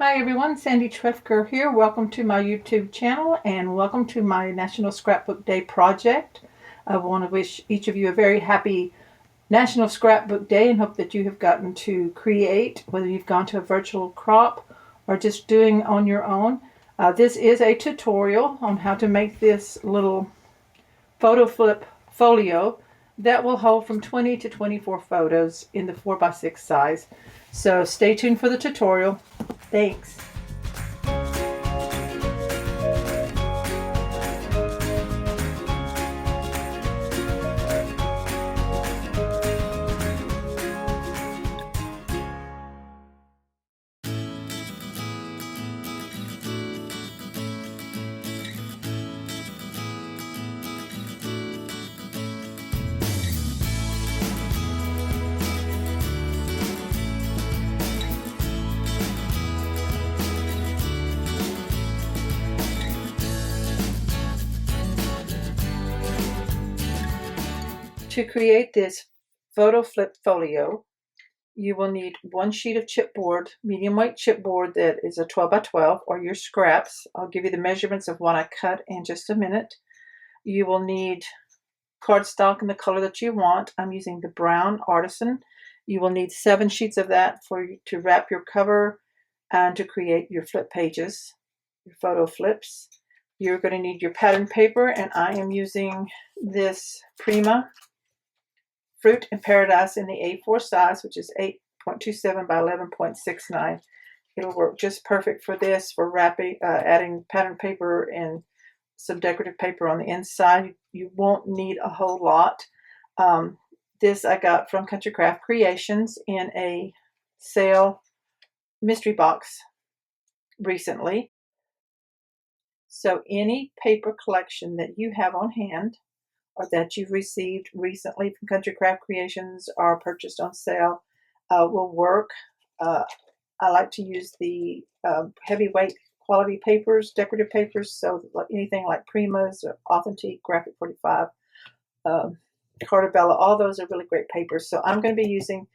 Hi everyone, Sandy Trefger here. Welcome to my YouTube channel and welcome to my National Scrapbook Day project. I want to wish each of you a very happy National Scrapbook Day and hope that you have gotten to create, whether you've gone to a virtual crop or just doing on your own. This is a tutorial on how to make this little photo flip folio that will hold from 20 to 24 photos in the 4x6 size. So stay tuned for the tutorial. Thanks. To create this photo flip folio, you will need one sheet of chipboard, medium weight chipboard that is a 12 by 12 or your scraps. I'll give you the measurements of what I cut in just a minute. You will need cardstock in the color that you want. I'm using the brown artisan. You will need 7 sheets of that for you to wrap your cover and to create your flip pages, your photo flips. You're going to need your pattern paper, and I am using this Prima Fruit in Paradise in the A4 size, which is 8.27 by 11.69. It'll work just perfect for this, for wrapping, adding pattern paper and some decorative paper on the inside. You won't need a whole lot. This I got from Country Craft Creations in a sale mystery box recently. So any paper collection that you have on hand or that you've received recently from Country Craft Creations or purchased on sale will work. I like to use the heavyweight quality papers, decorative papers, so anything like Primas or Authentique, Graphic 45, Cartabella, all those are really great papers. So I'm going to be using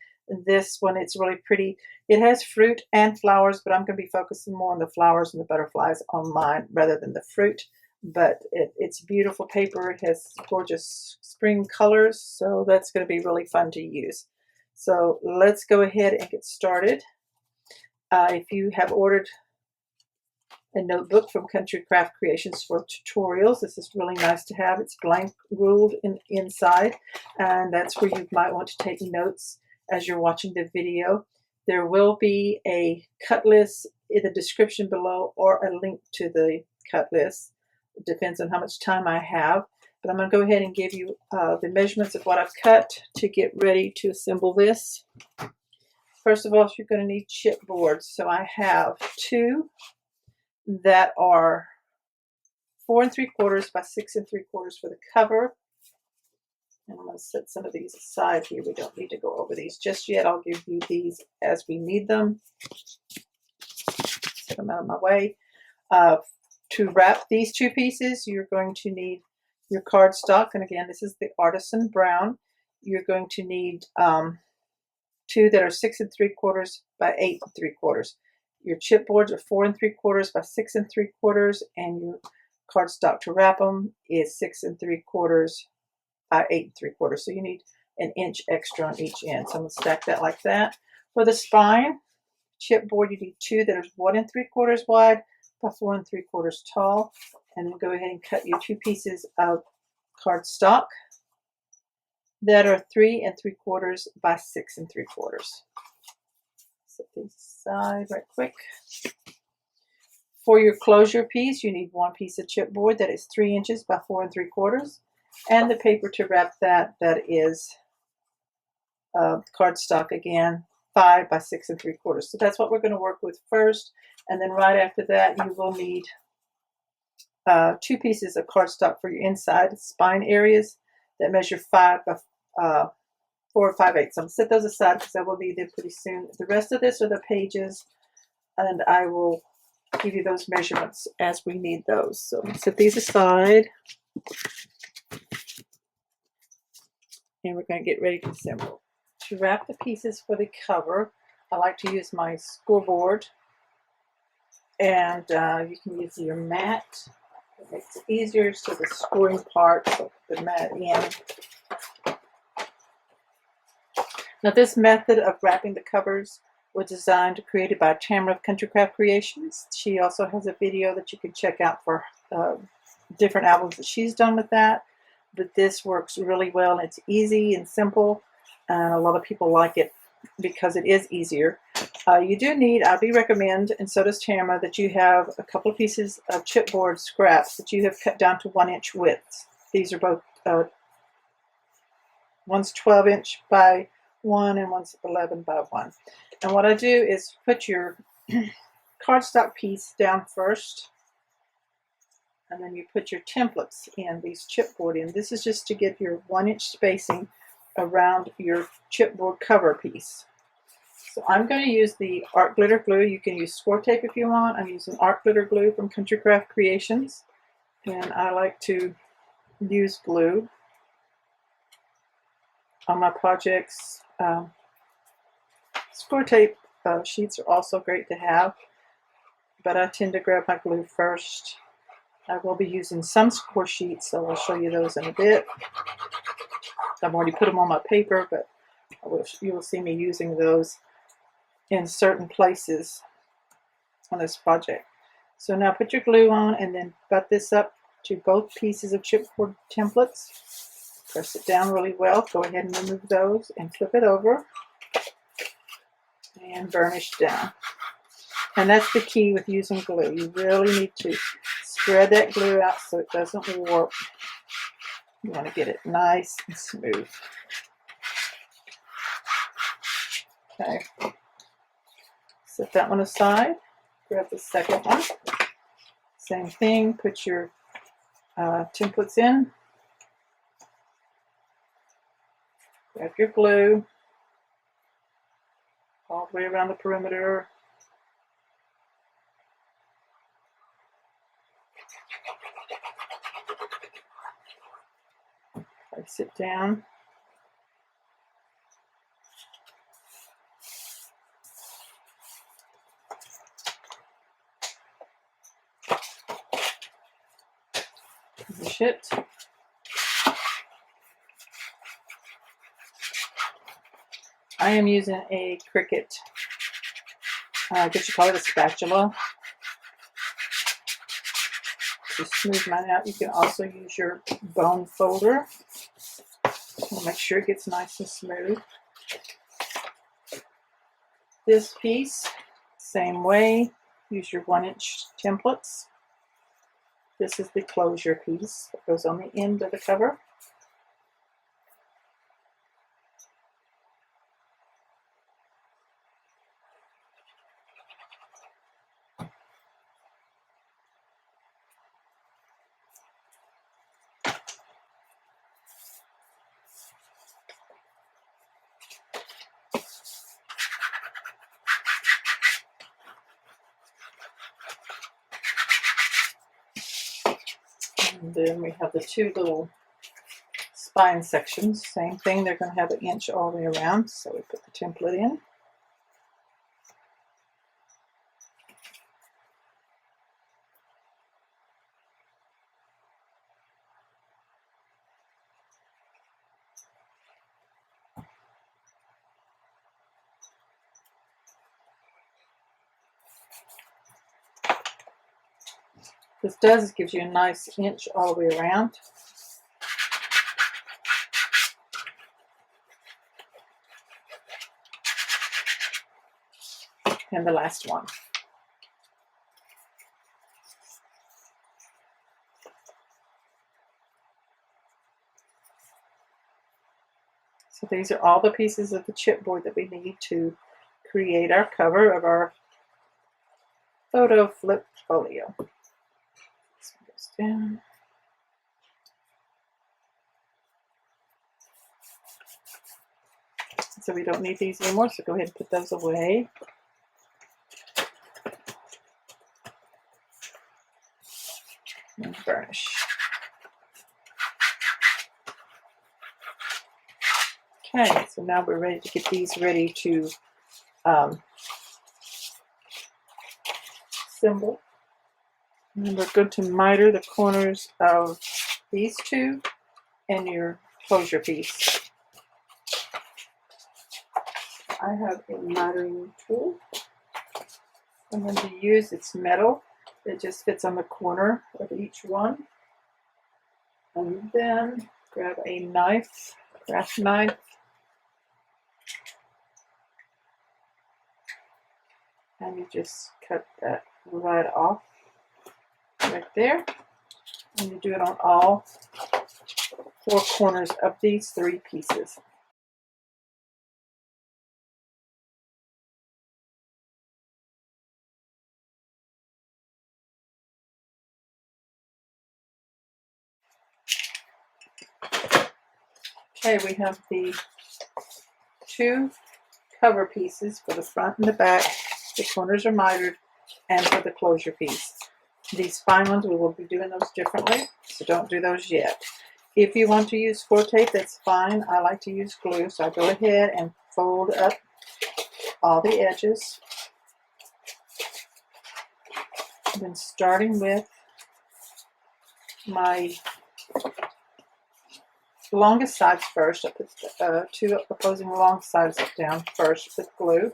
this one. It's really pretty. It has fruit and flowers, but I'm going to be focusing more on the flowers and the butterflies on mine rather than the fruit. But it's beautiful paper. It has gorgeous spring colors, so that's going to be really fun to use. So let's go ahead and get started. If you have ordered a notebook from Country Craft Creations for tutorials, this is really nice to have. It's blank ruled inside, and that's where you might want to take notes as you're watching the video. There will be a cut list in the description below or a link to the cut list. It depends on how much time I have, but I'm going to go ahead and give you the measurements of what I've cut to get ready to assemble this. First of all, you're going to need chipboards. So I have 2 that are 4 3/4 by 6 3/4 for the cover. And I'm going to set some of these aside here. We don't need to go over these just yet. I'll give you these as we need them. Set them out of my way. To wrap these 2 pieces, you're going to need your cardstock. And again, this is the Artisan Brown. You're going to need 2 that are 6 3/4 by 8 3/4. Your chipboards are 4 3/4 by 6 3/4, and your cardstock to wrap them is 6 3/4 by 8 3/4. So you need an inch extra on each end. So I'm going to stack that like that. For the spine chipboard, you need 2 that are 1 3/4 wide by 4 3/4 tall, and then go ahead and cut your 2 pieces of cardstock that are 3 3/4 by 6 3/4. Set these aside right quick. For your closure piece, you need 1 piece of chipboard that is 3 inches by 4 3/4, and the paper to wrap that is cardstock again, 5 by 6 3/4. So that's what we're going to work with first, and then right after that you will need 2 pieces of cardstock for your inside spine areas that measure 5 by 4 5/8. So I'm going to set those aside because I will need them pretty soon. The rest of this are the pages, and I will give you those measurements as we need those. So I'm going to set these aside, and we're going to get ready to assemble. To wrap the pieces for the cover, I like to use my scoreboard And you can use your mat. It makes it easier so the scoring part of the mat in. Now this method of wrapping the covers was designed and created by Tamara of Country Craft Creations. She also has a video that you can check out for different albums that she's done with that. But this works really well, and it's easy and simple, and a lot of people like it because it is easier. You do need, I do recommend, and so does Tamara, that you have a couple of pieces of chipboard scraps that you have cut down to 1-inch widths. These are both, one's 12-inch by 1 and one's 11 by 1. And what I do is put your cardstock piece down first, and then you put your templates in, these chipboard in. This is just to get your 1-inch spacing around your chipboard cover piece. So I'm going to use the art glitter glue. You can use score tape if you want. I'm using art glitter glue from Country Craft Creations, and I like to use glue on my projects. Score tape sheets are also great to have, but I tend to grab my glue first. I will be using some score sheets, so I'll show you those in a bit. I've already put them on my paper, but you will see me using those in certain places on this project. So now put your glue on and then butt this up to both pieces of chipboard templates. Press it down really well. Go ahead and remove those and flip it over and burnish down. And that's the key with using glue. You really need to spread that glue out so it doesn't warp. You want to get it nice and smooth. Okay. Set that one aside. Grab the second one. Same thing. Put your templates in. Grab your glue all the way around the perimeter. Place it down. Finish it. I am using a Cricut, I guess you call it a spatula, to smooth mine out. You can also use your bone folder. Make sure it gets nice and smooth. This piece, same way, use your 1-inch templates. This is the closure piece that goes on the end of the cover. And then we have the two little spine sections. Same thing, they're going to have 1 inch all the way around. So we put the template in. This does is gives you a nice inch all the way around. And the last one. So these are all the pieces of the chipboard that we need to create our cover of our Photo Flip Folio. This one goes down. So we don't need these anymore, so go ahead and put those away. And burnish. Okay, so now we're ready to get these ready to symbol. And we're going to miter the corners of these two and your closure piece. I have a mitering tool I'm going to use. It's metal. It just fits on the corner of each one. And then grab a knife, craft knife, and you just cut that right off right there. And you do it on all four corners of these three pieces. Okay, we have the two cover pieces for the front and the back. The corners are mitered, and for the closure piece. These fine ones, we will be doing those differently, so don't do those yet. If you want to use 4-tape, that's fine. I like to use glue, so I go ahead and fold up all the edges. And then starting with my longest sides first, I put two opposing long sides down first with glue.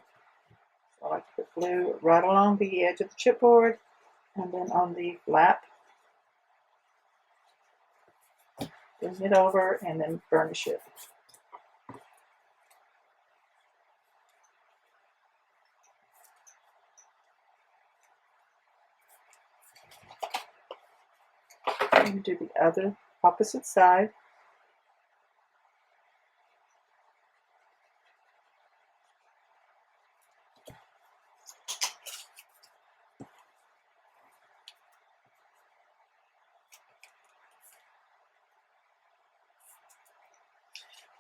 So I like to put glue right along the edge of the chipboard and then on the flap. Bring it over and then burnish it. And do the other opposite side.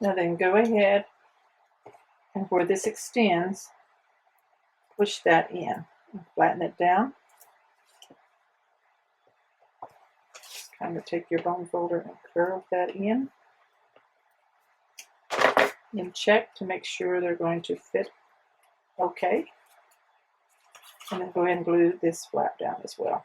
Now then go ahead and where this extends, push that in and flatten it down. Just kind of take your bone folder and curve that in. And check to make sure they're going to fit okay. And then go ahead and glue this flap down as well.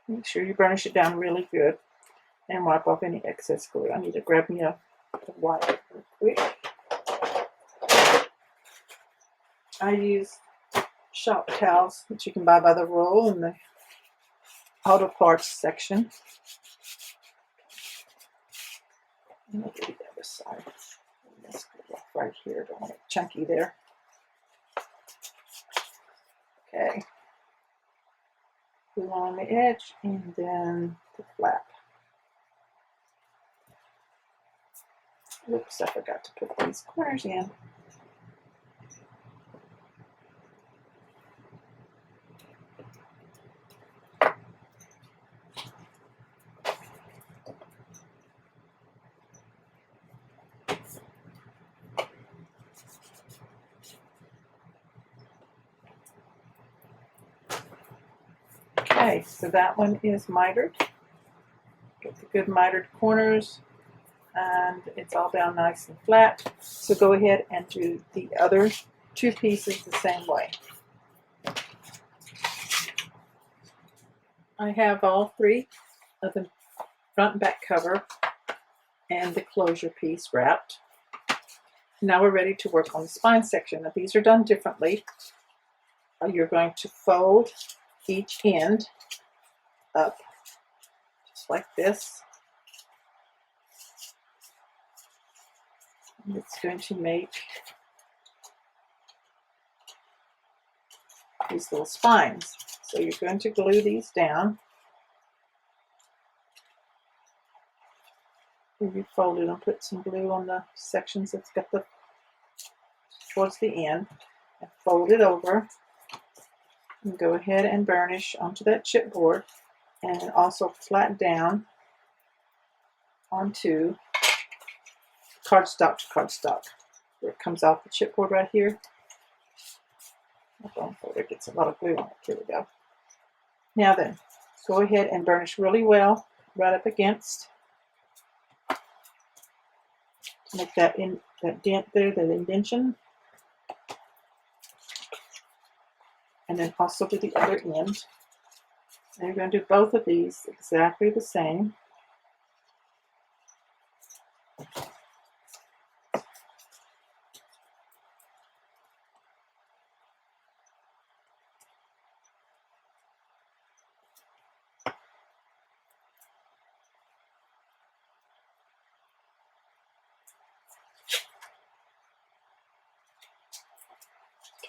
Make sure you burnish it down really good and wipe off any excess glue. I need to grab me a wipe real quick. I use shop towels that you can buy by the roll in the auto parts section. And I'll do the other side. This right here, don't make it chunky there. Okay. Glue along the edge and then the flap. Oops, I forgot to put these corners in. Okay, so that one is mitered. Get the good mitered corners, and it's all down nice and flat. So go ahead and do the other two pieces the same way. I have all three of the front and back cover and the closure piece wrapped. Now we're ready to work on the spine section. Now these are done differently. You're going to fold each end up just like this. And it's going to make these little spines. So you're going to glue these down. You fold it and put some glue on the sections that's got the towards the end, and fold it over. And go ahead and burnish onto that chipboard, and also flat down onto cardstock to cardstock, where it comes off the chipboard right here. My bone folder gets a lot of glue on it. Here we go. Now then, go ahead and burnish really well right up against. Make that dent there, the indentation. And then also to the other end. And you're going to do both of these exactly the same.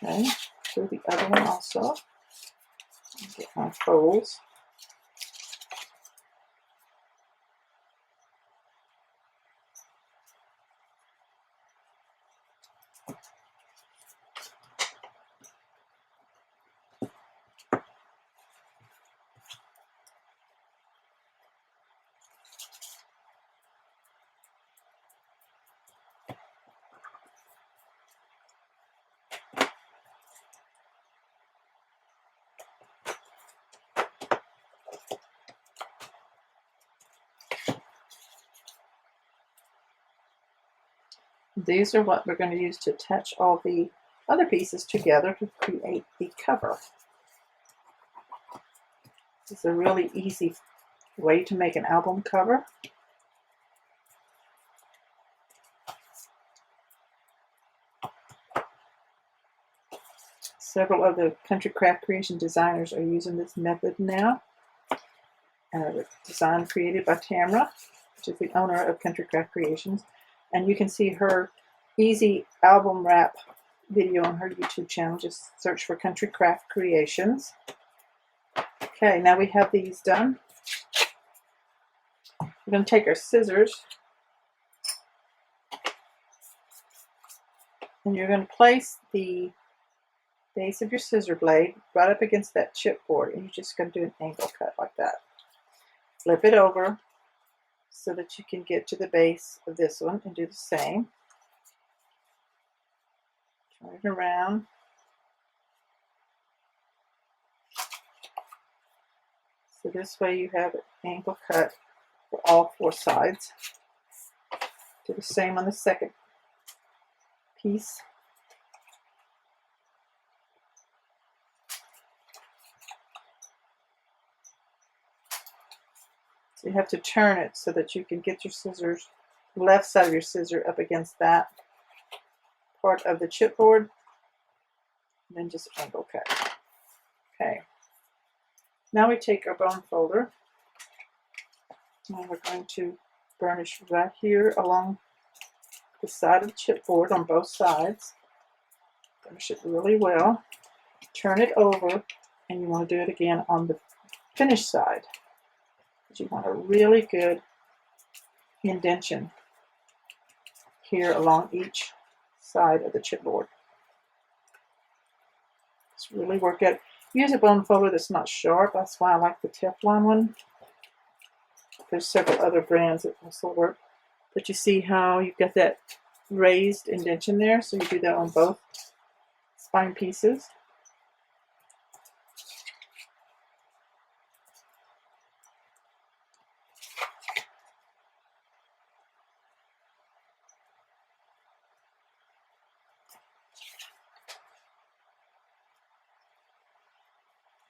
Okay, do the other one also. Get my folds. These are what we're going to use to attach all the other pieces together to create the cover. This is a really easy way to make an album cover. Several of the country craft creation designers are using this method now. Design created by Tamra, which is the owner of Country Craft Creations. And you can see her easy album wrap video on her YouTube channel. Just search for Country Craft Creations. Okay, now we have these done. We're going to take our scissors and you're going to place the base of your scissor blade right up against that chipboard, and you're just going to do an angle cut like that. Flip it over so that you can get to the base of this one and do the same. Turn it around. So this way you have an angle cut for all four sides. Do the same on the second piece. So you have to turn it so that you can get your scissors, left side of your scissor up against that part of the chipboard, and then just angle cut. Okay. Now we take our bone folder, and we're going to burnish right here along the side of the chipboard on both sides. Burnish it really well. Turn it over, and you want to do it again on the finished side. You want a really good indentation here along each side of the chipboard. Just really work at it. Use a bone folder that's not sharp. That's why I like the Teflon one. There's several other brands that also work. But you see how you've got that raised indentation there? So you do that on both spine pieces.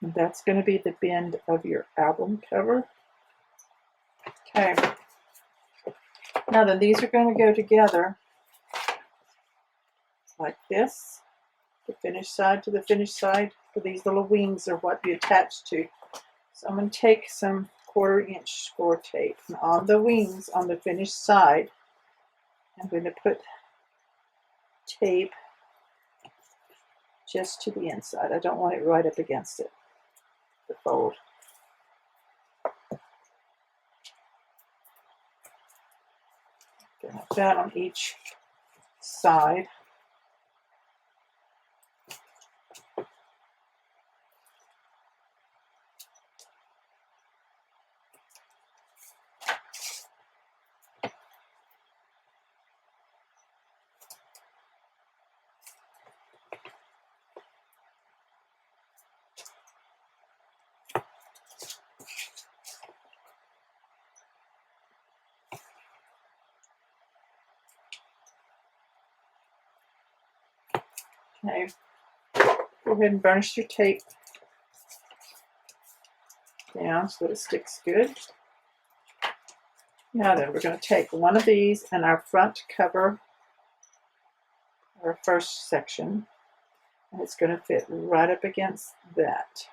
And that's going to be the bend of your album cover. Okay. Now then, these are going to go together like this. The finished side to the finished side. For these little wings are what you attach to. So I'm going to take some 1/4 inch score tape, and on the wings on the finished side, I'm going to put tape just to the inside. I don't want it right up against it, the fold. Like that on each side. Okay, go ahead and burnish your tape down so that it sticks good. Now then, we're going to take one of these and our front cover, our first section, and it's going to fit right up against that.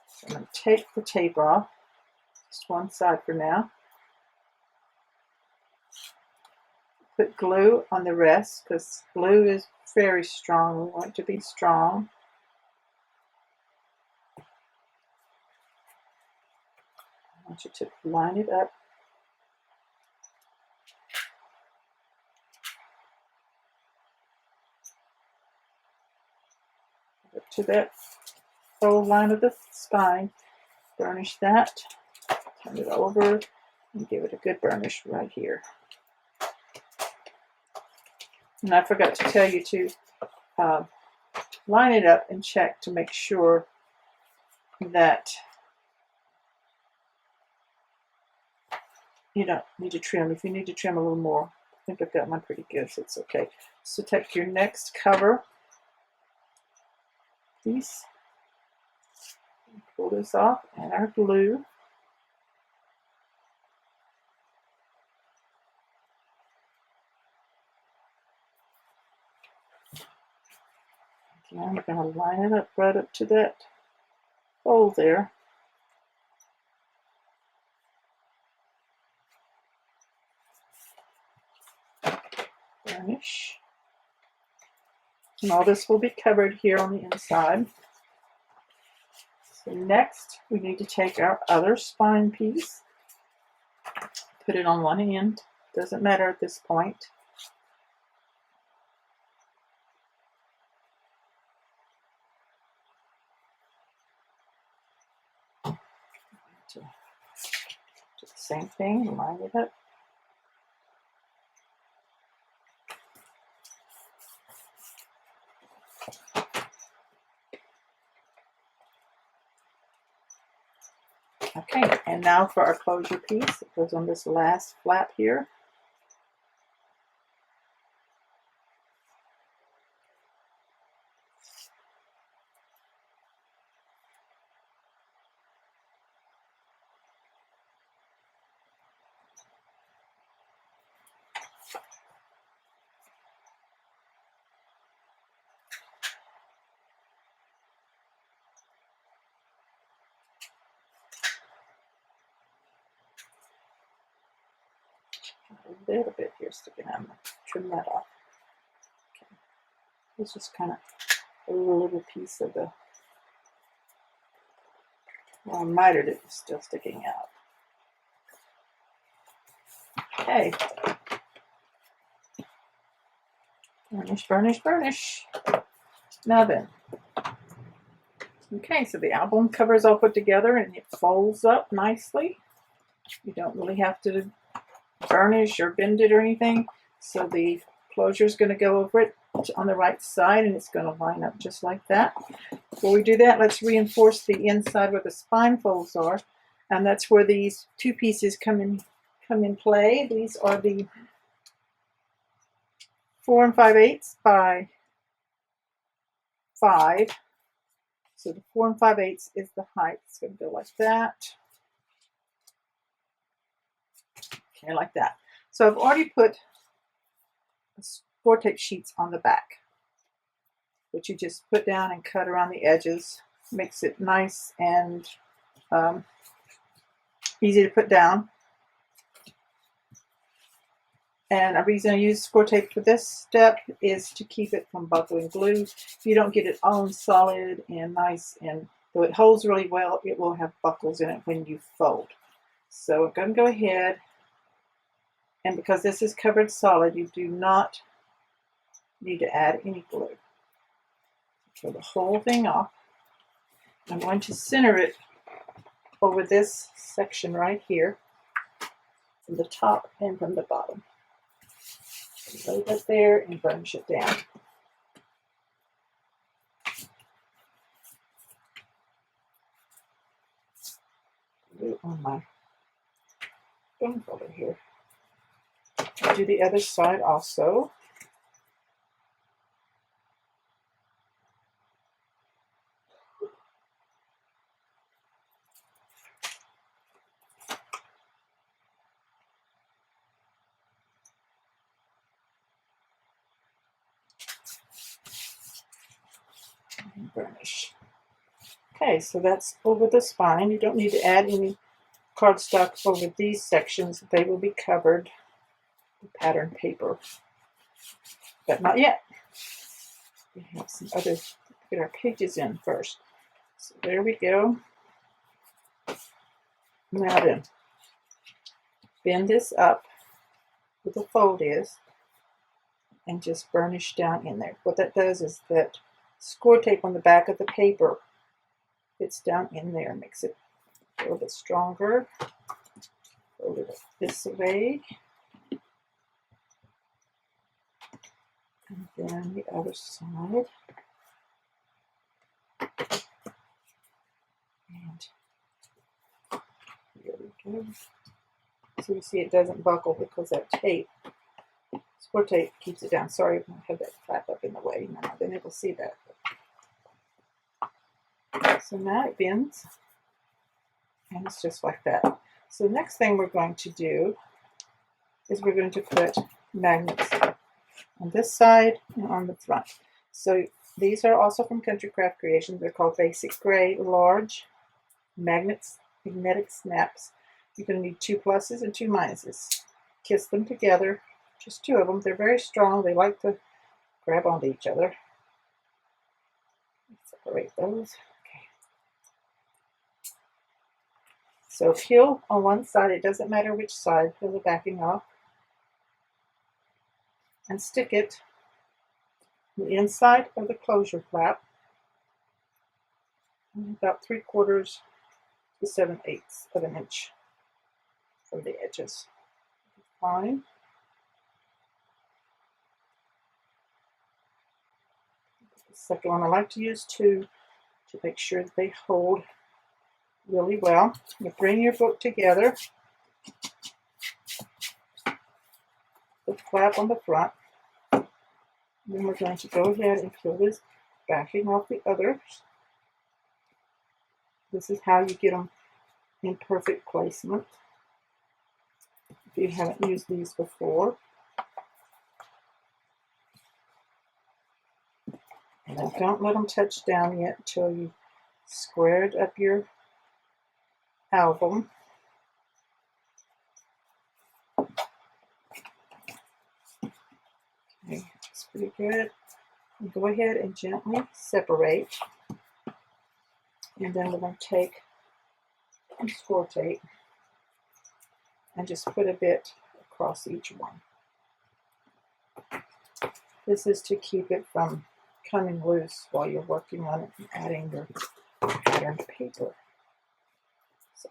So I'm going to take the tape off, just one side for now. Put glue on the rest because glue is very strong. We want it to be strong. I want you to line it up. Up to that whole line of the spine. Burnish that. Turn it over and give it a good burnish right here. And I forgot to tell you to line it up and check to make sure that you don't need to trim. If you need to trim a little more, I think I've got mine pretty good, so it's okay. So take your next cover piece, pull this off, and our glue. Again, we're going to line it up right up to that hole there. Burnish. And all this will be covered here on the inside. So next, we need to take our other spine piece, put it on one end. Doesn't matter at this point. Do the same thing, line it up. Okay, and now for our closure piece. It goes on this last flap here. A little bit here sticking out. I'm going to trim that off. Okay. It's just kind of a little piece of the mitered it is still sticking out. Okay. Burnish, burnish, burnish. Now then. Okay, so the album cover is all put together and it folds up nicely. You don't really have to burnish or bend it or anything. So the closure is going to go over it on the right side and it's going to line up just like that. Before we do that, let's reinforce the inside where the spine folds are. And that's where these two pieces come in play. These are the 4 5/8 by 5. So the 4 5/8 is the height. It's going to go like that. Okay, like that. So I've already put score tape sheets on the back, which you just put down and cut around the edges. Makes it nice and easy to put down. And a reason I use score tape for this step is to keep it from buckling glue. If you don't get it all solid and nice, and though it holds really well, it will have buckles in it when you fold. So I'm going to go ahead, and because this is covered solid, you do not need to add any glue. Throw the whole thing off. I'm going to center it over this section right here, from the top and from the bottom. Lay that there and burnish it down. Glue on my bone folder here. I'll do the other side also. and burnish. Okay, so that's over the spine. You don't need to add any cardstock over these sections. They will be covered with pattern paper, but not yet. We have some other, get our pages in first. So there we go. Now then, bend this up where the fold is and just burnish down in there. What that does is that score tape on the back of the paper fits down in there, makes it a little bit stronger. Fold it this way. And then the other side. And there we go. So you see it doesn't buckle because that tape, score tape, keeps it down. Sorry if I have that flap up in the way. You might not been able to see that. So now it bends, and it's just like that. So the next thing we're going to do is we're going to put magnets on this side and on the front. So these are also from Country Craft Creations. They're called Basic Gray Large Magnets, Magnetic Snaps. You're going to need 2 pluses and 2 minuses. Kiss them together, just 2 of them. They're very strong. They like to grab onto each other. Separate those. Okay. So peel on one side. It doesn't matter which side. Peel the backing off. And stick it on the inside of the closure flap, about 3/4 to 7/8 of an inch from the edges. Fine. The second one, I like to use 2 to make sure that they hold really well. You bring your book together, the flap on the front. Then we're going to go ahead and peel this backing off the others. This is how you get them in perfect placement. If you haven't used these before. And then don't let them touch down yet until you squared up your album. Okay, that's pretty good. And go ahead and gently separate. And then we're going to take some score tape and just put a bit across each one. This is to keep it from coming loose while you're working on it and adding your patterned paper. So,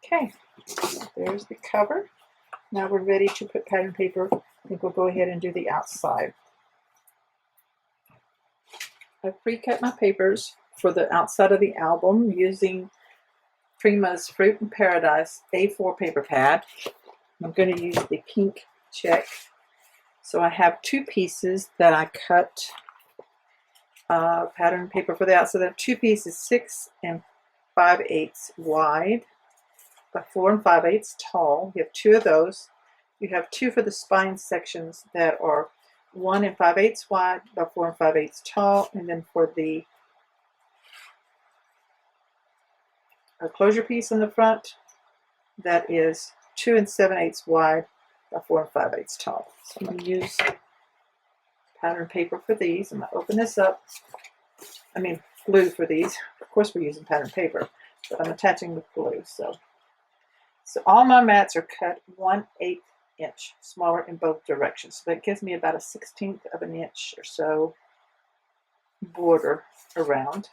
okay, there's the cover. Now we're ready to put pattern paper. I think we'll go ahead and do the outside. I've pre-cut my papers for the outside of the album using Prima's Fruit in Paradise A4 paper pad. I'm going to use the pink check. So I have 2 pieces that I cut pattern paper for the outside. I have 2 pieces, 6 5/8 wide by 4 5/8 tall. You have 2 of those. You have 2 for the spine sections that are 1 5/8 wide by 4 5/8 tall, and then for the closure piece in the front, that is 2 7/8 wide by 4 5/8 tall. So I'm going to use pattern paper for these. I'm going to open this up. I mean glue for these. Of course we're using pattern paper, but I'm attaching with glue. So all my mats are cut 1/8 inch smaller in both directions. So that gives me about a 1/16 of an inch or so border around.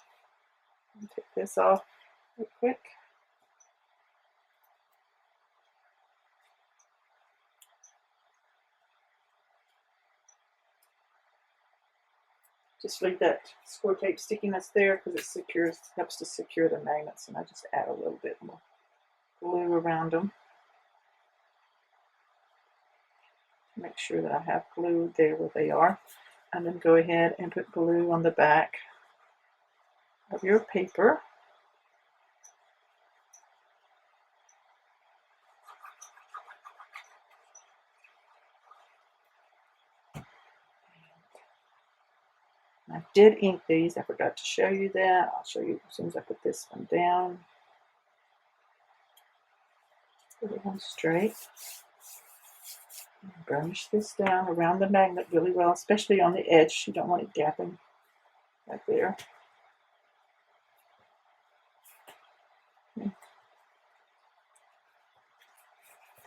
I'll take this off real quick. Just leave that score tape stickiness there because it secures, helps to secure the magnets, and I just add a little bit more glue around them. Make sure that I have glue there where they are, and then go ahead and put glue on the back of your paper. I did ink these. I forgot to show you that. I'll show you as soon as I put this one down. Put it on straight. Burnish this down around the magnet really well, especially on the edge. You don't want it gapping right there.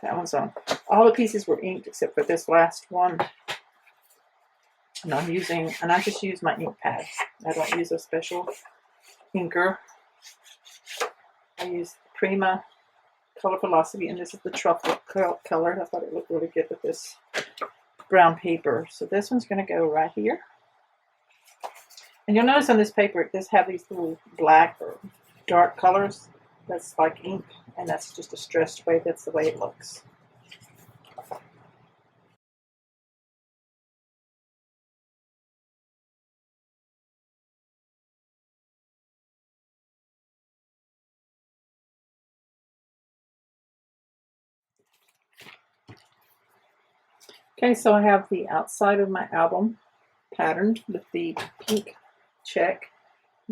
That one's on. All the pieces were inked except for this last one. And I just use my ink pads. I don't use a special inker. I use Prima Color Velocity, and this is the truffle color. I thought it looked really good with this brown paper. So this one's going to go right here. And you'll notice on this paper it does have these little black or dark colors. That's like ink, and that's just a stressed way. That's the way it looks. Okay, so I have the outside of my album patterned with the pink check.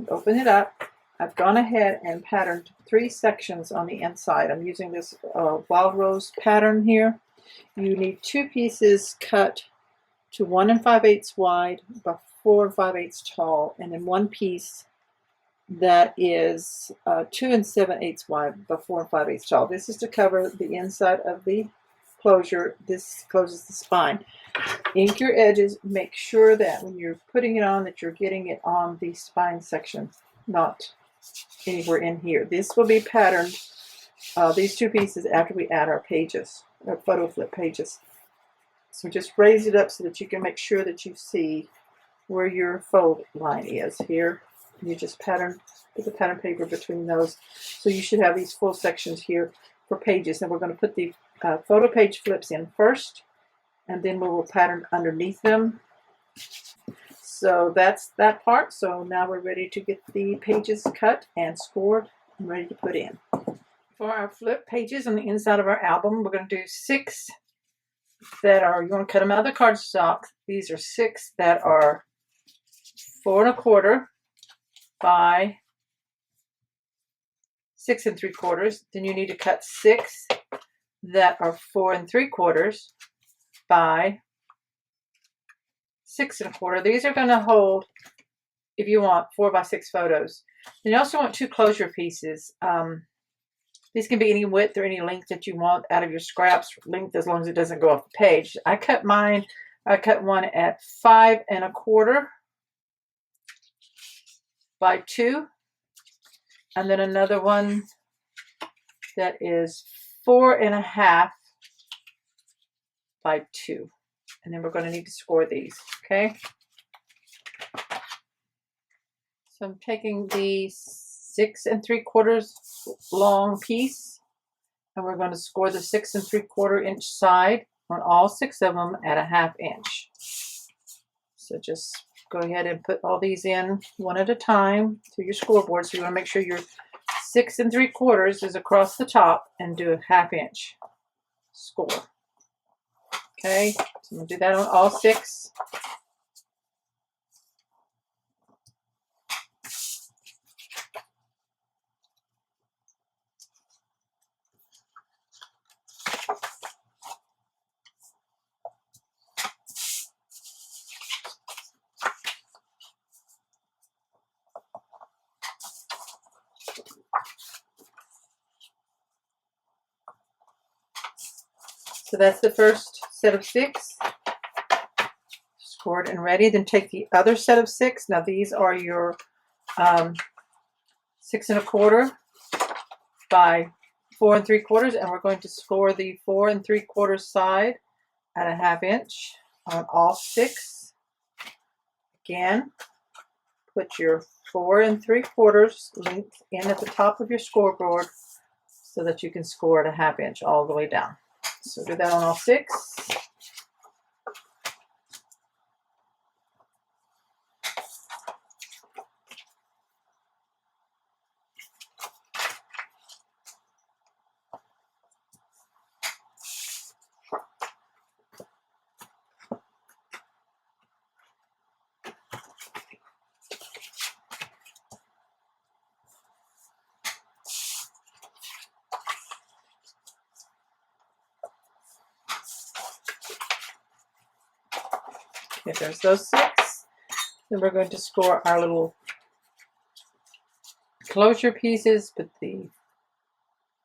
Open it up. I've gone ahead and patterned 3 sections on the inside. I'm using this Wild Rose pattern here. You need 2 pieces cut to 1 5/8 wide by 4 5/8 tall, and then 1 piece that is 2 7/8 wide by 4 5/8 tall. This is to cover the inside of the closure. This closes the spine. Ink your edges. Make sure that when you're putting it on that you're getting it on the spine section, not anywhere in here. This will be patterned, these 2 pieces, after we add our pages, our photo flip pages. So just raise it up so that you can make sure that you see where your fold line is here. And you just put the pattern paper between those. So you should have these full sections here for pages. And we're going to put the photo page flips in first, and then we will pattern underneath them. So that's that part. So now we're ready to get the pages cut and scored and ready to put in. For our flip pages on the inside of our album, we're going to do 6 that are, you want to cut them out of the cardstock. These are 6 that are 4 1/4 by 6 3/4. Then you need to cut 6 that are 4 3/4 by 6 1/4. These are going to hold, if you want, 4 by 6 photos. And you also want 2 closure pieces. These can be any width or any length that you want out of your scraps length, as long as it doesn't go off the page. I cut one at 5 1/4 by 2, and then another one that is 4 1/2 by 2. And then we're going to need to score these, okay? So I'm taking the 6 3/4 long piece, and we're going to score the 6 3/4 inch side on all 6 of them at 1/2 inch. So just go ahead and put all these in one at a time to your scoreboard. So you want to make sure your 6 3/4 is across the top, and do a 1/2 inch score. Okay, so I'm going to do that on all 6. So that's the first set of 6. Scored and ready. Then take the other set of 6. Now these are your 6 1/4 by 4 3/4, and we're going to score the 4 3/4 side at 1/2 inch on all 6. Again, put your 4 3/4 length in at the top of your scoreboard so that you can score at 1/2 inch all the way down. So do that on all 6. Okay, there's those 6. Then we're going to score our little closure pieces, put the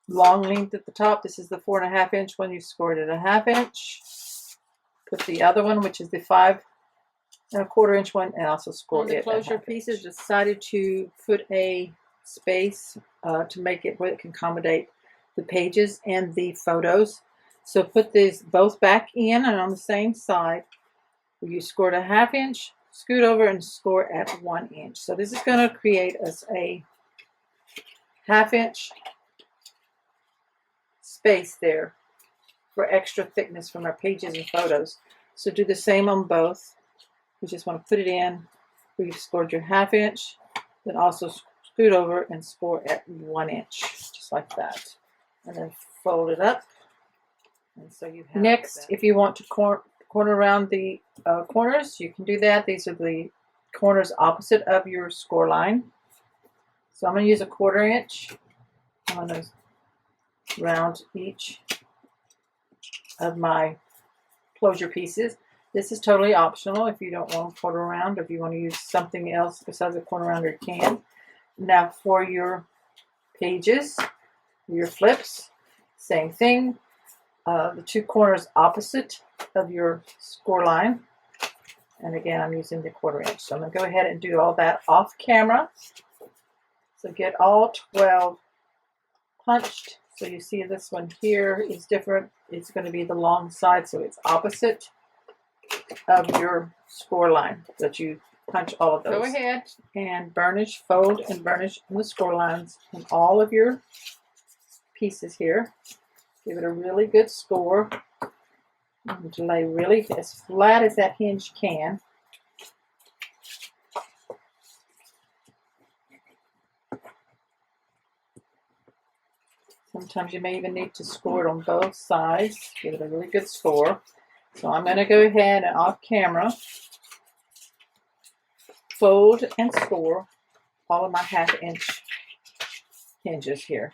long length at the top. This is the 4.5 inch one. You scored at 1/2 inch. Put the other one, which is the 5.25 inch one, and also score it. The closure pieces, decided to put a space to make it where it can accommodate the pages and the photos. So put these both back in and on the same side. You scored a 1/2 inch, scoot over and score at 1 inch. So this is going to create us a 1/2 inch space there for extra thickness from our pages and photos. So do the same on both. You just want to put it in where you've scored your 1/2 inch, then also scoot over and score at 1 inch, just like that. And then fold it up. And so you have next, if you want to corner around the corners, you can do that. These are the corners opposite of your score line. So I'm going to use a 1/4 inch. I'm going to round each of my closure pieces. This is totally optional. If you don't want to quarter round, if you want to use something else besides a quarter rounder, you can. Now for your pages, your flips, same thing. The 2 corners opposite of your score line. And again, I'm using the 1/4 inch. So I'm going to go ahead and do all that off camera. So get all 12 punched. So you see this one here is different. It's going to be the long side, so it's opposite of your score line that you punch all of those. Go ahead and burnish, fold and burnish on the score lines on all of your pieces here. Give it a really good score. And lay really as flat as that hinge can. Sometimes you may even need to score it on both sides. Give it a really good score. So I'm going to go ahead and off camera fold and score all of my 1/2 inch hinges here.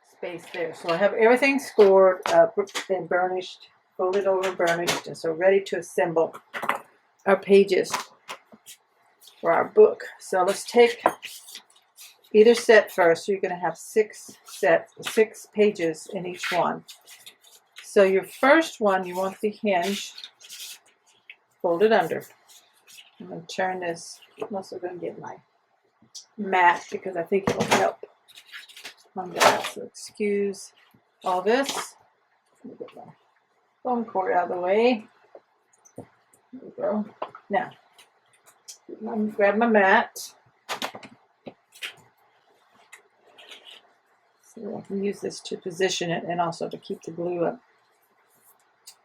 Space there. So I have everything scored and burnished, folded over and burnished, and so ready to assemble our pages for our book. So let's take either set first. So you're going to have 6 pages in each one. So your first one, you want the hinge folded under. I'm going to turn this. I'm also going to get my mat because I think it will help on that. So excuse all this. Let me get my foam cord out of the way. There we go. Now, I'm going to grab my mat. So I can use this to position it and also to keep the glue up.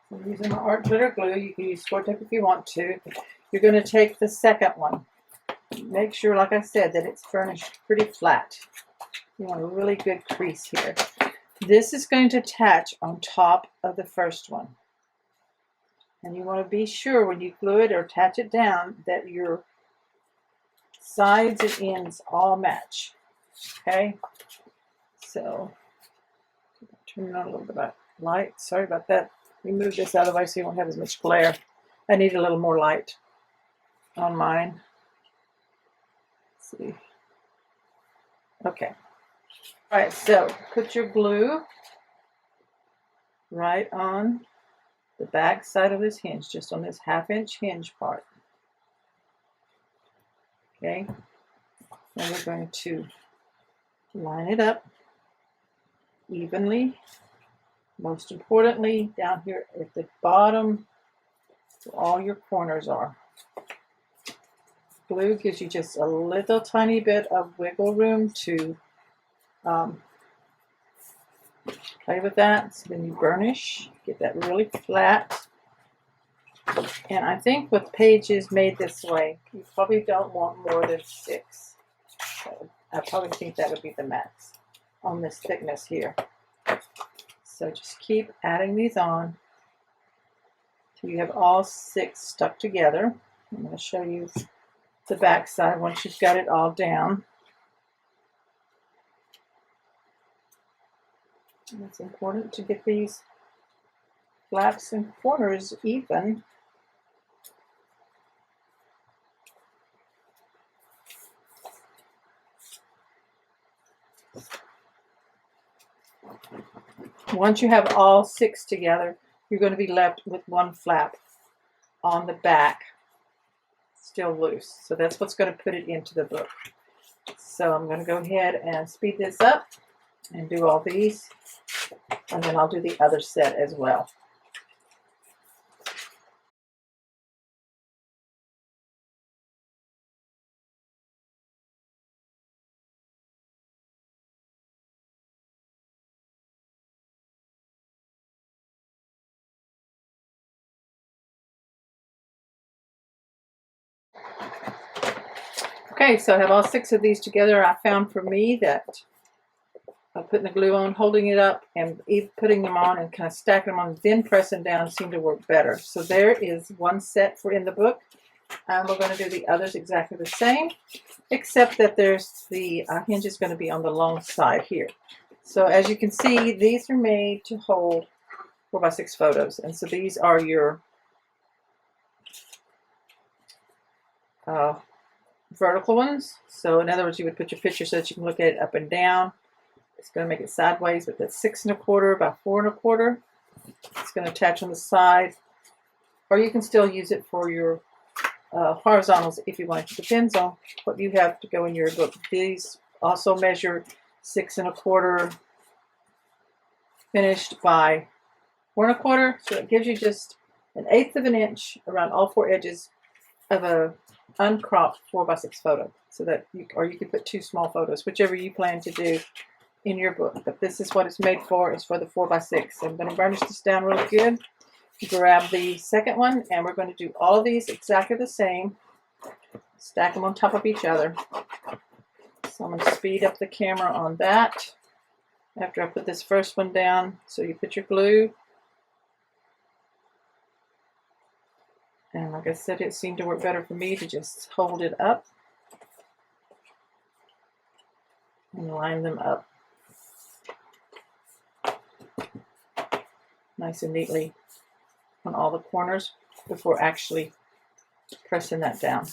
I'm using my art glitter glue. You can use score tape if you want to. You're going to take the second one. Make sure, like I said, that it's burnished pretty flat. You want a really good crease here. This is going to attach on top of the first one. And you want to be sure when you glue it or attach it down that your sides and ends all match. Okay? So, turn it on a little bit of light. Sorry about that. Let me move this out of the way so you won't have as much glare. I need a little more light on mine. Let's see. Okay. All right, so put your glue right on the back side of this hinge, just on this 1/2 inch hinge part. Okay. Then we're going to line it up evenly. Most importantly, down here at the bottom, where all your corners are. Glue gives you just a little tiny bit of wiggle room to play with that. So then you burnish, get that really flat. And I think with pages made this way, you probably don't want more than 6. So I probably think that would be the max on this thickness here. So just keep adding these on till you have all 6 stuck together. I'm going to show you the back side once you've got it all down. And it's important to get these flaps and corners even. Once you have all 6 together, you're going to be left with one flap on the back still loose. So that's what's going to put it into the book. So I'm going to go ahead and speed this up and do all these, and then I'll do the other set as well. Okay, so I have all 6 of these together. I found for me that putting the glue on, holding it up, and putting them on and kind of stacking them on, then pressing down seemed to work better. So there is one set for in the book. We're going to do the others exactly the same, except that there's the hinge is going to be on the long side here. So as you can see, these are made to hold 4x6 photos, and so these are your vertical ones. So in other words, you would put your picture so that you can look at it up and down. It's going to make it sideways, but that's 6 1/4 by 4 1/4. It's going to attach on the side, or you can still use it for your horizontals if you want. It depends on what you have to go in your book. These also measure 6 1/4 finished by 4 1/4, so it gives you just 1/8 of an inch around all 4 edges of a uncropped 4x6 photo. So that you can put 2 small photos, whichever you plan to do in your book. But this is what it's made for. It's for the 4x6. So I'm going to burnish this down really good. Grab the second one, and we're going to do all of these exactly the same. Stack them on top of each other. So I'm going to speed up the camera on that after I put this first one down. So you put your glue. And like I said, it seemed to work better for me to just hold it up and line them up nice and neatly on all the corners before actually pressing that down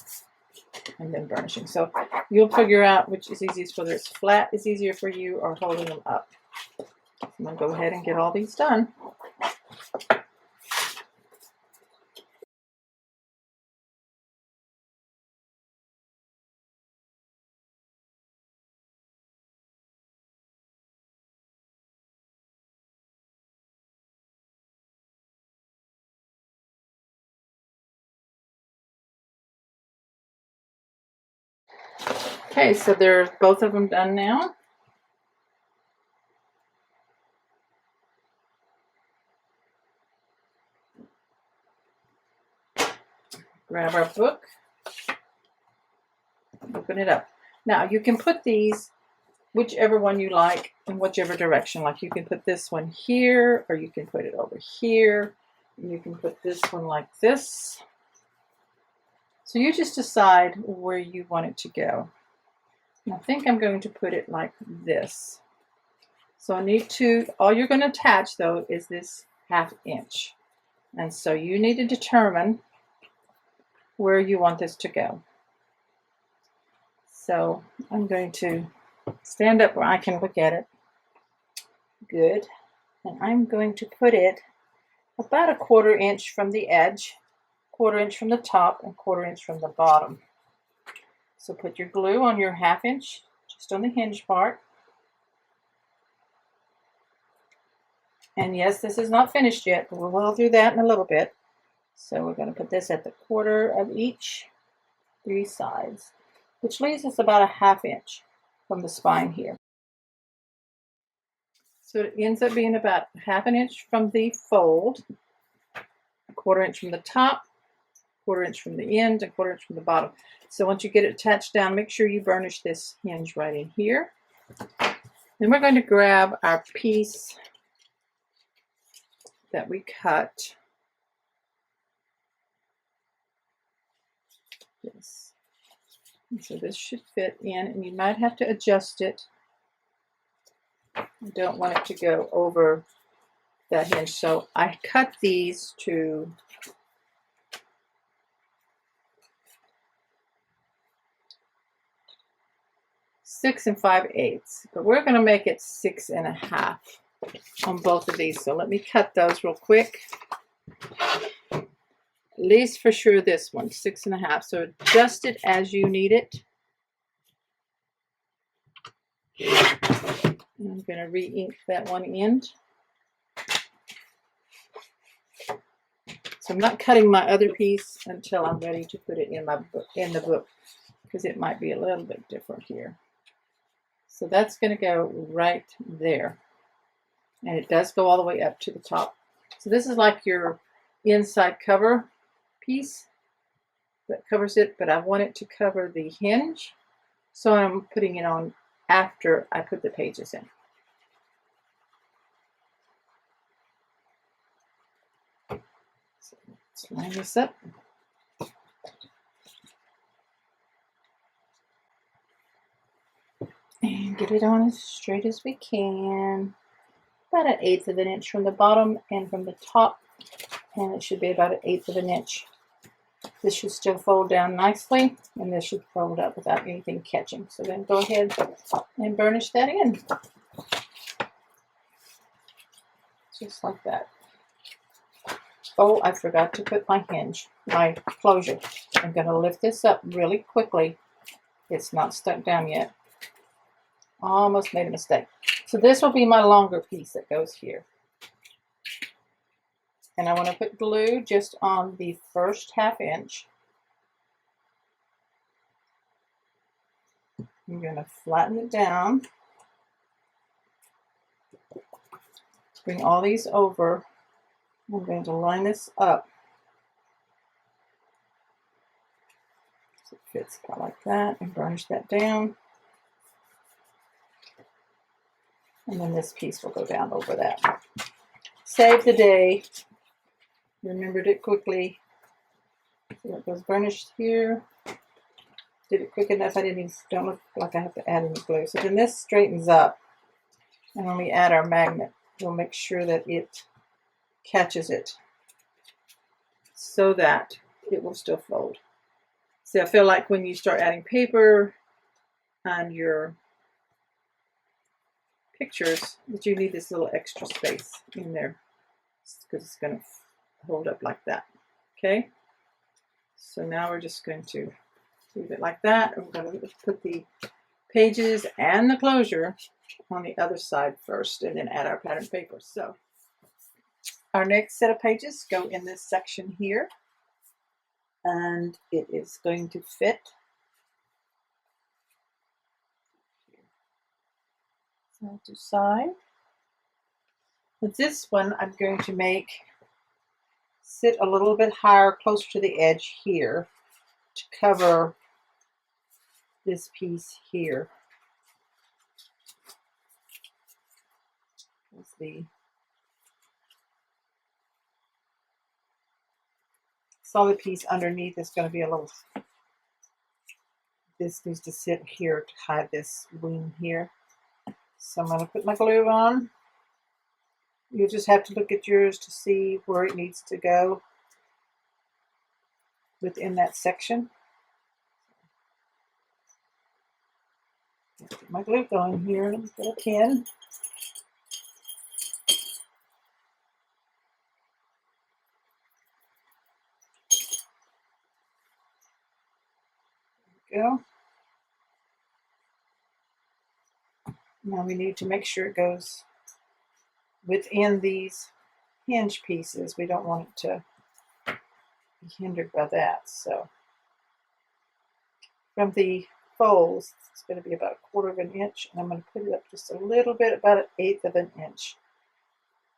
and then burnishing. So you'll figure out which is easiest, whether it's flat is easier for you or holding them up. I'm going to go ahead and get all these done. Okay, so there's both of them done now. Grab our book, open it up. Now you can put these whichever one you like in whichever direction. Like you can put this one here, or you can put it over here. You can put this one like this. So you just decide where you want it to go. And I think I'm going to put it like this. So I need to, all you're going to attach though is this 1/2 inch. And so you need to determine where you want this to go. So I'm going to stand up where I can look at it. Good. And I'm going to put it about 1/4 inch from the edge, 1/4 inch from the top, and 1/4 inch from the bottom. So put your glue on your 1/2 inch, just on the hinge part. And yes, this is not finished yet, but we'll do that in a little bit. So we're going to put this at the 1/4 of each 3 sides, which leaves us about 1/2 inch from the spine here. So it ends up being about 1/2 inch from the fold, 1/4 inch from the top, 1/4 inch from the end, and 1/4 inch from the bottom. So once you get it attached down, make sure you burnish this hinge right in here. Then we're going to grab our piece that we cut. Yes. And so this should fit in, and you might have to adjust it. You don't want it to go over that hinge. So I cut these to 6 5/8, but we're going to make it 6 1/2 on both of these. So let me cut those real quick. At least for sure this one, 6 1/2. So adjust it as you need it. And I'm going to re-ink that one end. So I'm not cutting my other piece until I'm ready to put it in my book, the book, because it might be a little bit different here. So that's going to go right there. And it does go all the way up to the top. So this is like your inside cover piece that covers it, but I want it to cover the hinge. So I'm putting it on after I put the pages in. So let's line this up. And get it on as straight as we can. About 1/8 of an inch from the bottom and from the top. And it should be about 1/8 of an inch. This should still fold down nicely, and this should fold up without anything catching. So then go ahead and burnish that in. Just like that. Oh, I forgot to put my hinge, my closure. I'm going to lift this up really quickly. It's not stuck down yet. Almost made a mistake. So this will be my longer piece that goes here. And I want to put glue just on the first 1/2 inch. I'm going to flatten it down. Bring all these over. I'm going to line this up. So it fits about like that, and burnish that down. And then this piece will go down over that. Save the day. Remembered it quickly. So it goes burnished here. Did it quick enough. Don't look like I have to add any glue. So then this straightens up. And when we add our magnet, we'll make sure that it catches it so that it will still fold. See, I feel like when you start adding paper on your pictures, that you need this little extra space in there because it's going to hold up like that. Okay, so now we're just going to leave it like that. I'm going to put the pages and the closure on the other side first, and then add our pattern paper. So our next set of pages go in this section here, and it is going to fit side to side. With this one, I'm going to make sit a little bit higher, closer to the edge here, to cover this piece here. That's the solid piece underneath is going to be a little, this needs to sit here to hide this wing here. So I'm going to put my glue on. You just have to look at yours to see where it needs to go within that section. Get my glue going here. Let me get a pin. There we go. Now we need to make sure it goes within these hinge pieces. We don't want it to be hindered by that. So from the folds, it's going to be about 1/4 of an inch, and I'm going to put it up just a little bit, about 1/8 of an inch.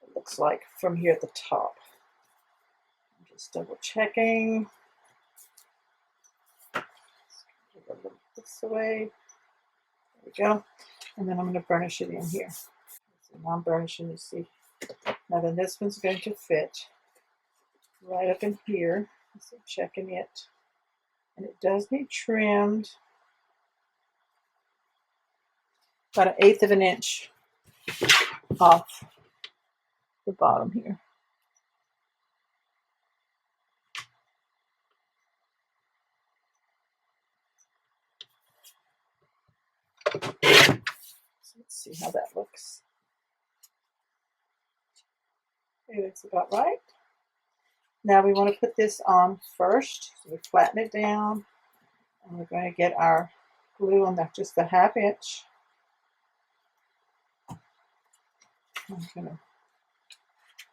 It looks like from here at the top. I'm just double checking. Let's go this way. There we go. And then I'm going to burnish it in here. So now I'm burnishing, you see. Now then this one's going to fit right up in here. So I'm checking it. And it does need trimmed. About 1/8 of an inch off the bottom here. So let's see how that looks. Okay, that's about right. Now we want to put this on first. So we flatten it down, and we're going to get our glue on just the 1/2 inch. I'm going to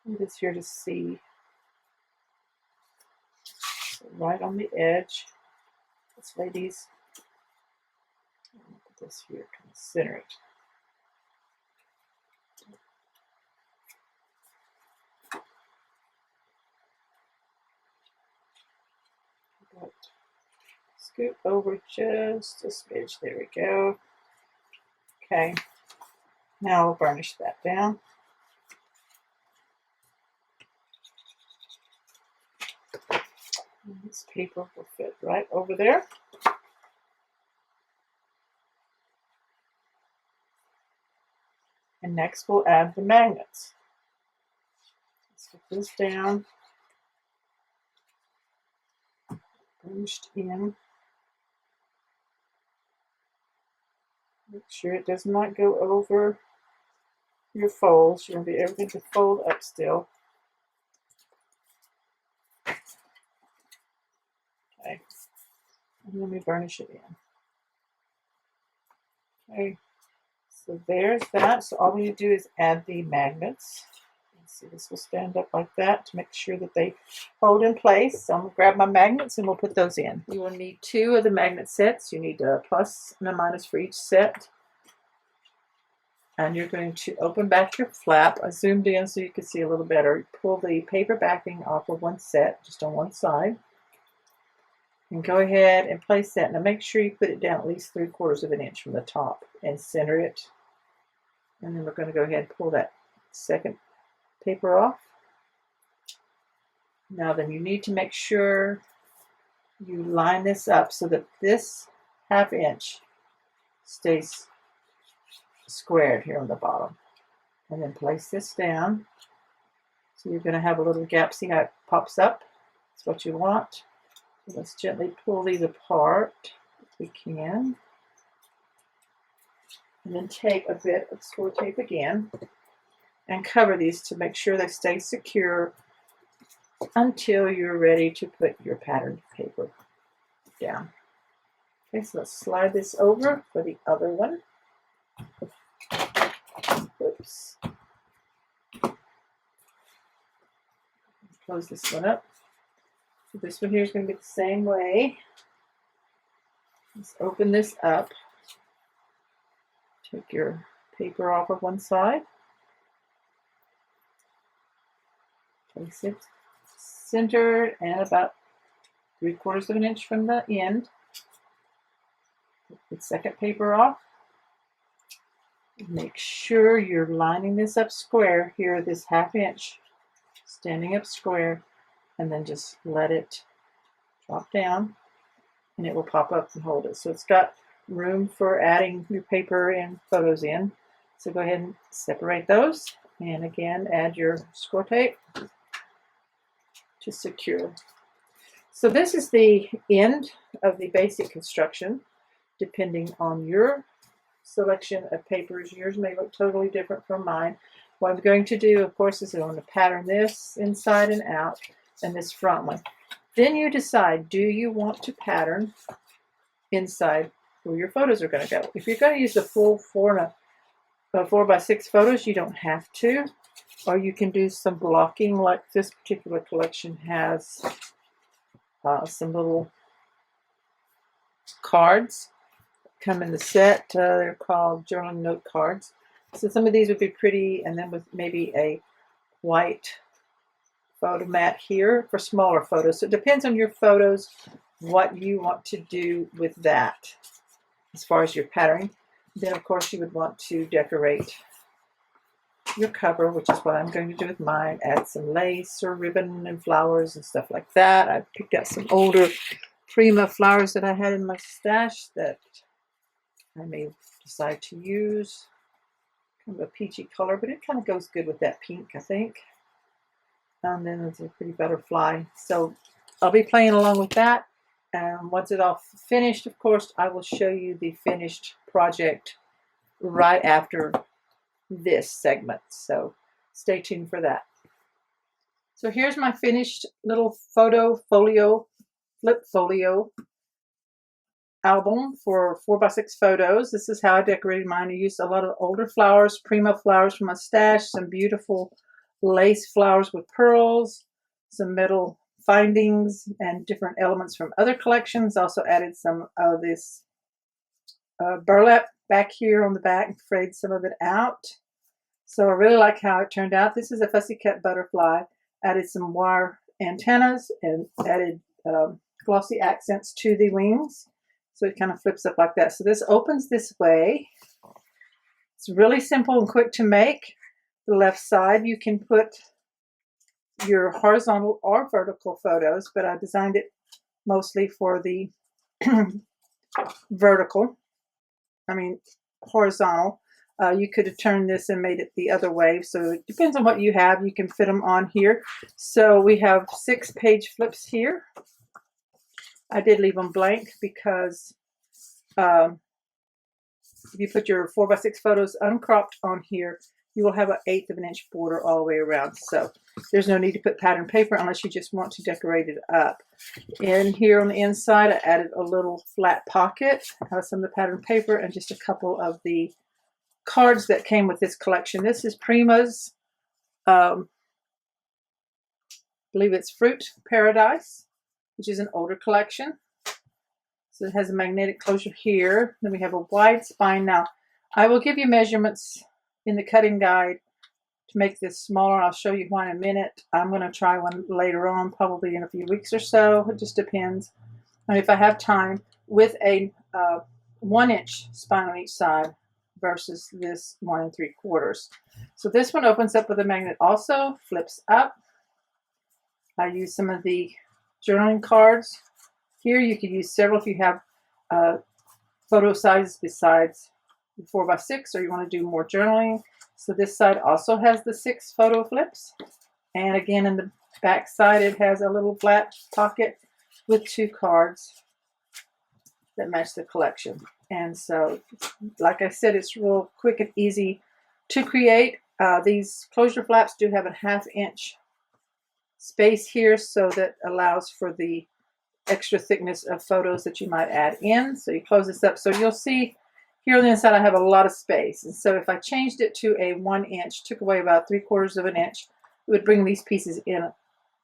put this here to see. So right on the edge. Let's lay these. Put this here, kind of center it. Scoop over just a smidge. There we go. Okay. Now we'll burnish that down. And this paper will fit right over there. And next we'll add the magnets. Let's get this down. Burnished in. Make sure it does not go over your folds. You want everything to fold up still. Okay. And then we burnish it in. Okay. So there's that. So all we need to do is add the magnets. See, this will stand up like that to make sure that they hold in place. So I'm going to grab my magnets and we'll put those in. You will need 2 of the magnet sets. You need a plus and a minus for each set. And you're going to open back your flap. I zoomed in so you can see a little better. Pull the paper backing off of one set, just on one side. And go ahead and place that. Now make sure you put it down at least 3/4 of an inch from the top and center it. And then we're going to go ahead and pull that second paper off. Now then you need to make sure you line this up so that this 1/2 inch stays squared here on the bottom. And then place this down. So you're going to have a little gap. See how it pops up? That's what you want. So let's gently pull these apart if we can. And then take a bit of score tape again and cover these to make sure they stay secure until you're ready to put your patterned paper down. Okay, so let's slide this over for the other one. Oops. Close this one up. So this one here is going to be the same way. Let's open this up. Take your paper off of one side. Place it centered and about 3/4 of an inch from the end. Put the second paper off. Make sure you're lining this up square here, this 1/2 inch, standing up square, and then just let it drop down and it will pop up and hold it. So it's got room for adding your paper and photos in. So go ahead and separate those, and again add your score tape to secure. So this is the end of the basic construction. Depending on your selection of papers, yours may look totally different from mine. What I'm going to do, of course, is I'm going to pattern this inside and out and this front one. Then you decide, do you want to pattern inside where your photos are going to go? If you're going to use the full 4x6 photos, you don't have to. Or you can do some blocking like this particular collection has some little cards come in the set. They're called journaling note cards. So some of these would be pretty, and then with maybe a white photo mat here for smaller photos. So it depends on your photos what you want to do with that as far as your patterning. Then of course you would want to decorate your cover, which is what I'm going to do with mine. Add some lace or ribbon and flowers and stuff like that. I picked out some older Prima flowers that I had in my stash that I may decide to use. kind of a peachy color, but it kind of goes good with that pink, I think. And then it's a pretty butterfly. So I'll be playing along with that. And once it's all finished, of course, I will show you the finished project right after this segment. So stay tuned for that. So here's my finished little photo folio, flip folio album for 4x6 photos. This is how I decorated mine. I used a lot of older flowers, primo flowers from my stash, some beautiful lace flowers with pearls, some metal findings, and different elements from other collections. Also added some of this burlap back here on the back and frayed some of it out. So I really like how it turned out. This is a fussy cut butterfly. Added some wire antennas and added glossy accents to the wings. So it kind of flips up like that. So this opens this way. It's really simple and quick to make. The left side, you can put your horizontal or vertical photos, but I designed it mostly for the horizontal. You could have turned this and made it the other way. So it depends on what you have. You can fit them on here. So we have 6-page flips here. I did leave them blank because if you put your 4x6 photos uncropped on here, you will have an 1/8 of an inch border all the way around. So there's no need to put pattern paper unless you just want to decorate it up. And here on the inside, I added a little flat pocket, some of the pattern paper, and just a couple of the cards that came with this collection. This is Prima's, I believe it's Fruit Paradise, which is an older collection. So it has a magnetic closure here. Then we have a wide spine. Now, I will give you measurements in the cutting guide to make this smaller. I'll show you one in a minute. I'm going to try one later on, probably in a few weeks or so. It just depends on if I have time, with a 1-inch spine on each side versus this 1 3/4. So this one opens up with a magnet also, flips up. I use some of the journaling cards. Here you could use several if you have photo sizes besides the 4x6 or you want to do more journaling. So this side also has the 6 photo flips. And again, in the back side, it has a little flat pocket with 2 cards that match the collection. And so, like I said, it's real quick and easy to create. These closure flaps do have a 1/2 inch space here, so that allows for the extra thickness of photos that you might add in. So you close this up. So you'll see here on the inside I have a lot of space. And so if I changed it to a 1 inch, took away about 3/4 of an inch, it would bring these pieces in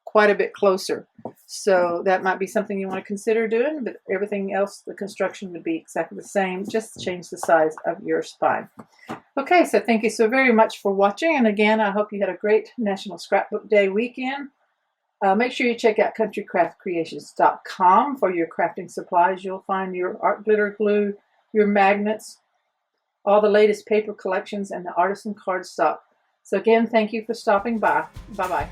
quite a bit closer. So that might be something you want to consider doing, but everything else, the construction would be exactly the same. Just change the size of your spine. Okay, so thank you so very much for watching. And again, I hope you had a great National Scrapbook Day weekend. Make sure you check out countrycraftcreations.com for your crafting supplies. You'll find your art glitter glue, your magnets, all the latest paper collections, and the artisan cardstock. So again, thank you for stopping by. Bye-bye.